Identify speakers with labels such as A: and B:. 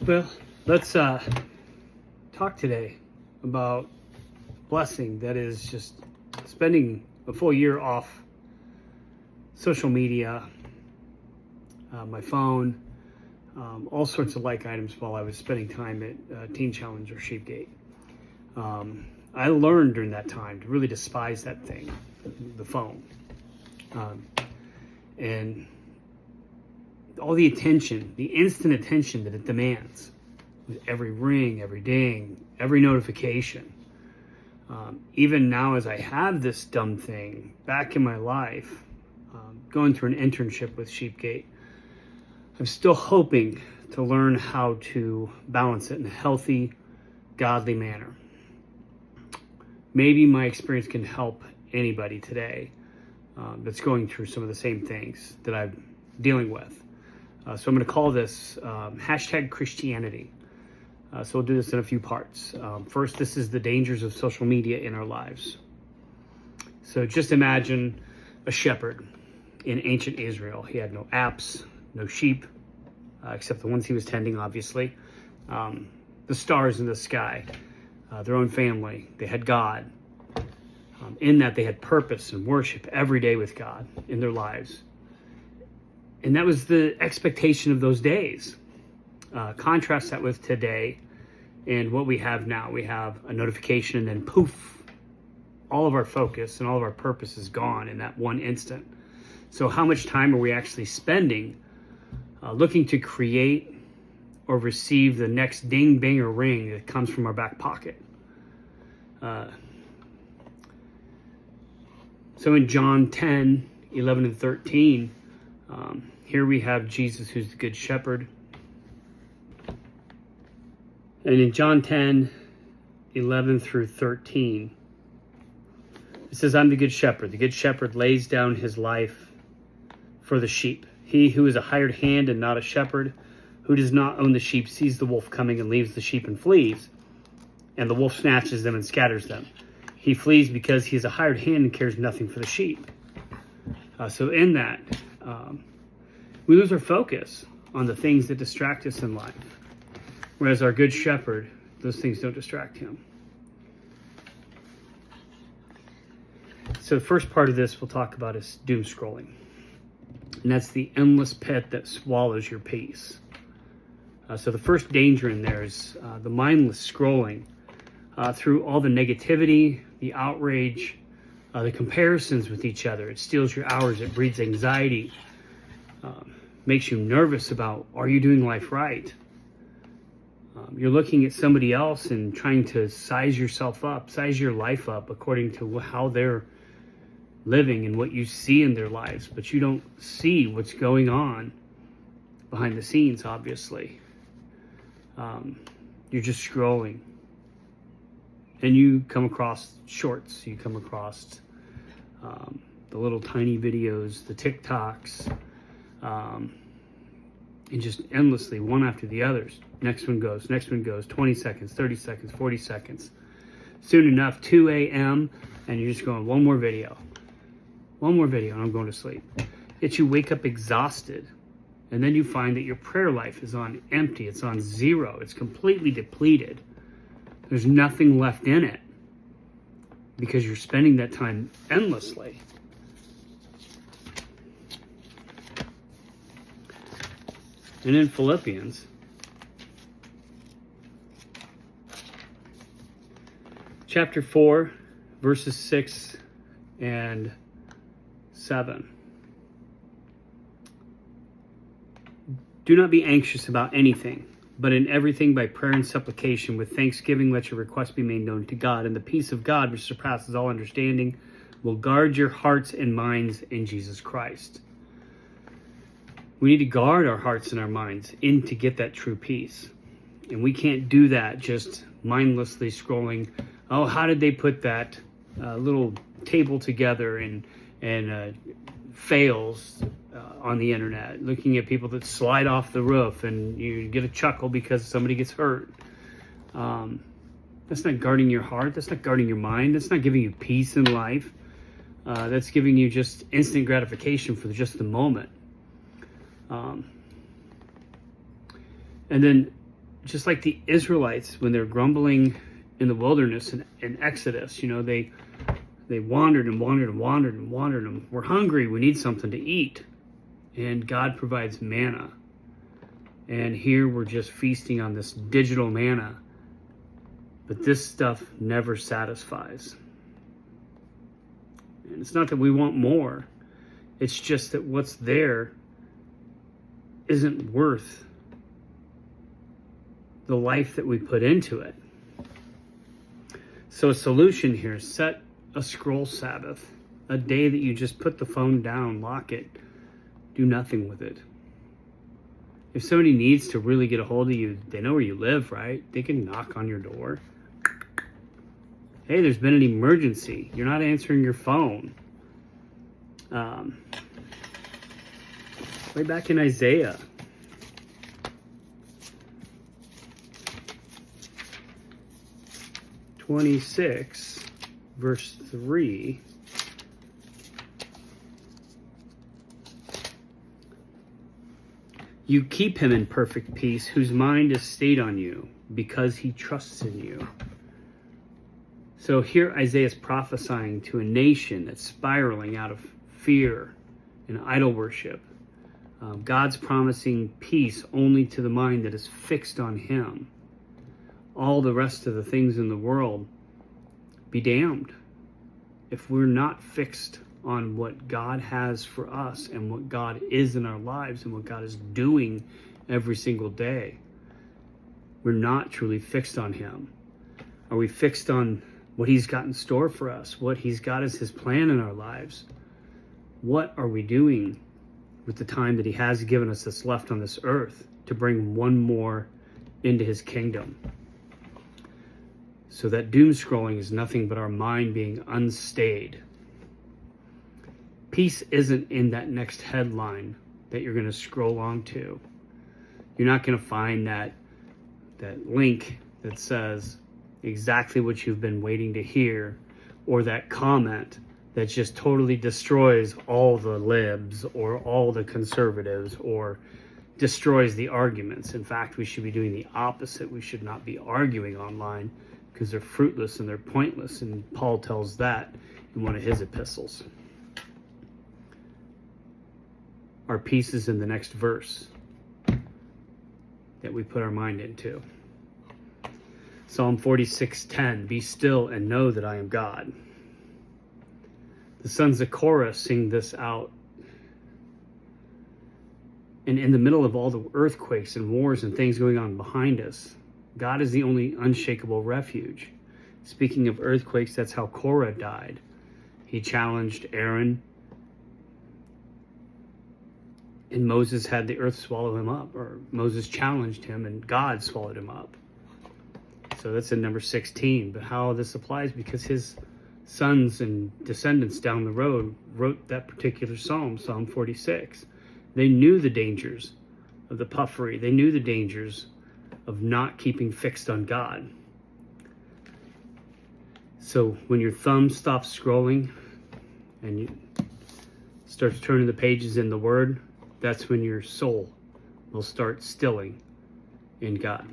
A: Well, let's talk today about blessing that is just spending a full year off social media, my phone, all sorts of like items while I was spending time at Teen Challenge or Sheepgate. I learned during that time to really despise that thing, the phone, and all the attention, the instant attention that it demands with every ring, every ding, every notification. Even now, as I have this dumb thing back in my life, going through an internship with Sheepgate, I'm still hoping to learn how to balance it in a healthy, godly manner. Maybe my experience can help anybody today that's going through some of the same things that I'm dealing with. So I'm going to call this hashtag Christianity. So we'll do this in a few parts. First, this is the dangers of social media in our lives. So just imagine a shepherd in ancient Israel. He had no apps, no sheep, except the ones he was tending, obviously. The stars in the sky, their own family. They had God. In that, they had purpose and worship every day with God in their lives. And that was the expectation of those days. Contrast that with today and what we have now. We have a notification and then poof, all of our focus and all of our purpose is gone in that one instant. So how much time are we actually spending looking to create or receive the next ding, bang, or ring that comes from our back pocket? So in John 10, 11 and 13, here we have Jesus, who's the good shepherd. And in John 10, 11 through 13, it says, I'm the good shepherd. The good shepherd lays down his life for the sheep. He who is a hired hand and not a shepherd, who does not own the sheep, sees the wolf coming and leaves the sheep and flees. And the wolf snatches them and scatters them. He flees because he is a hired hand and cares nothing for the sheep. So in that, we lose our focus on the things that distract us in life. Whereas our good shepherd, those things don't distract him. So the first part of this we'll talk about is doom scrolling. And that's the endless pit that swallows your peace. So the first danger in there is the mindless scrolling through all the negativity, the outrage, the comparisons with each other. It steals your hours. It breeds anxiety. Makes you nervous about, are you doing life right? You're looking at somebody else and trying to size yourself up, size your life up according to how they're living and what you see in their lives. But you don't see what's going on behind the scenes, obviously. You're just scrolling. And you come across shorts. You come across the little tiny videos, the TikToks, and just endlessly, one after the others. Next one goes, 20 seconds, 30 seconds, 40 seconds. Soon enough, 2 a.m., and you're just going, one more video, and I'm going to sleep. Yet you wake up exhausted, and then you find that your prayer life is on empty, it's on zero, it's completely depleted. There's nothing left in it because you're spending that time endlessly. And in Philippians, chapter 4, verses 6 and 7. Do not be anxious about anything, but in everything by prayer and supplication with thanksgiving let your requests be made known to God, and the peace of God, which surpasses all understanding, will guard your hearts and minds in Jesus Christ. We need to guard our hearts and our minds in to get that true peace. And we can't do that just mindlessly scrolling. Oh, how did they put that little table together and fails on the internet? Looking at people that slide off the roof and you get a chuckle because somebody gets hurt. That's not guarding your heart. That's not guarding your mind. That's not giving you peace in life. That's giving you just instant gratification for just the moment. And then just like the Israelites when they're grumbling in the wilderness in Exodus, they wandered and wandered and wandered and wandered and we're hungry, we need something to eat. And God provides manna. And here we're just feasting on this digital manna. But this stuff never satisfies. And it's not that we want more. It's just that what's there isn't worth the life that we put into it. So a solution here, set a scroll Sabbath, a day that you just put the phone down, lock it, do nothing with it. If somebody needs to really get a hold of you, they know where you live, right? They can knock on your door. Hey, there's been an emergency. You're not answering your phone. Way back in Isaiah. (26) verse 3. You keep him in perfect peace, whose mind is stayed on you, because he trusts in you. So here Isaiah is prophesying to a nation that's spiraling out of fear and idol worship. God's promising peace only to the mind that is fixed on him. All the rest of the things in the world, be damned. If we're not fixed on what God has for us and what God is in our lives and what God is doing every single day, we're not truly fixed on him. Are we fixed on what he's got in store for us, what he's got as his plan in our lives? What are we doing with the time that he has given us that's left on this earth to bring one more into his kingdom? So that doom scrolling is nothing but our mind being unstayed. Peace isn't in that next headline that you're going to scroll on to. You're not going to find that link that says exactly what you've been waiting to hear, or that comment that just totally destroys all the libs or all the conservatives or destroys the arguments. In fact, we should be doing the opposite. We should not be arguing online because they're fruitless and they're pointless. And Paul tells that in one of his epistles. Our peace is in the next verse that we put our mind into. Psalm 46:10, be still and know that I am God. The sons of Korah sing this out. And in the middle of all the earthquakes and wars and things going on behind us, God is the only unshakable refuge. Speaking of earthquakes, that's how Korah died. He challenged Aaron, and Moses had the earth swallow him up, or Moses challenged him and God swallowed him up. So that's in number 16. But how this applies, because his sons and descendants down the road wrote that particular psalm, Psalm 46. They knew the dangers of the puffery. They knew the dangers of not keeping fixed on God. So when your thumb stops scrolling and you start turning the pages in the Word, that's when your soul will start stilling in God.